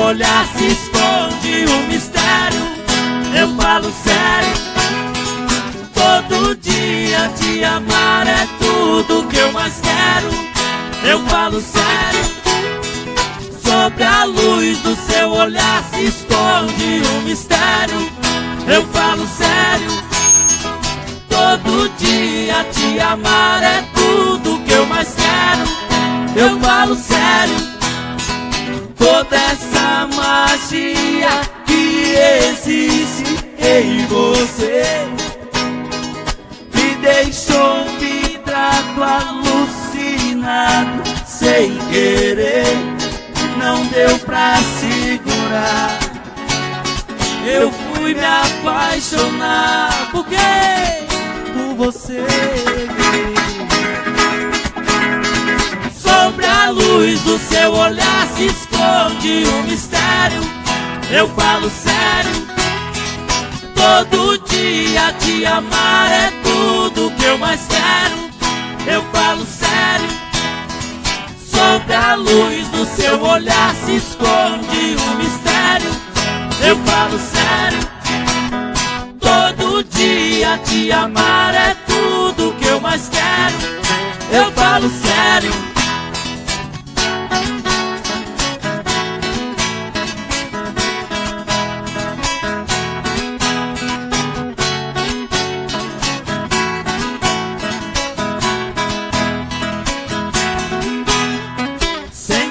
olhar se esconde um mistério. Eu falo sério, todo dia te amar é tudo que eu mais quero. Eu falo sério, sobre a luz do seu olhar se esconde um mistério. Eu falo sério, todo dia te amar é tudo que eu mais quero. Eu falo sério, toda essa magia que existe em você me deixou vidrado, alucinado, sem querer. Não deu pra segurar, eu fui me apaixonar. Por quê? Por você. Sobre a luz do seu olhar se esconde um mistério. Eu falo sério, todo dia te amar é tudo que eu mais quero. Eu falo sério, sobre a luz do seu olhar se esconde um mistério. Eu falo sério, todo dia te amar é tudo que eu mais quero. Eu falo sério.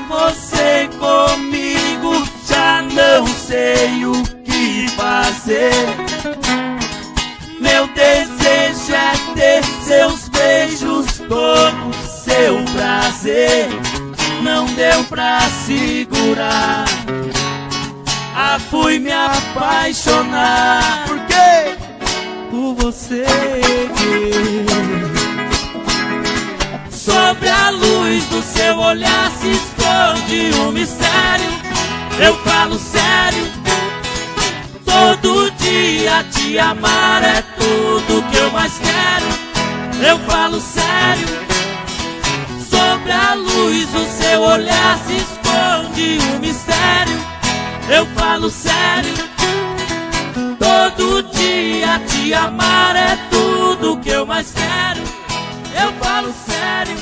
Você comigo já não sei o que fazer. Meu desejo é ter seus beijos, todo seu prazer. Não deu pra segurar, fui me apaixonar. Por quê? Por você. Sobre a luz do seu olhar se esconde um mistério. Eu falo sério, todo dia te amar é tudo que eu mais quero. Eu falo sério, sobre a luz do seu olhar se esconde um mistério. Eu falo sério, todo dia te amar é tudo que eu mais quero. Eu falo sério.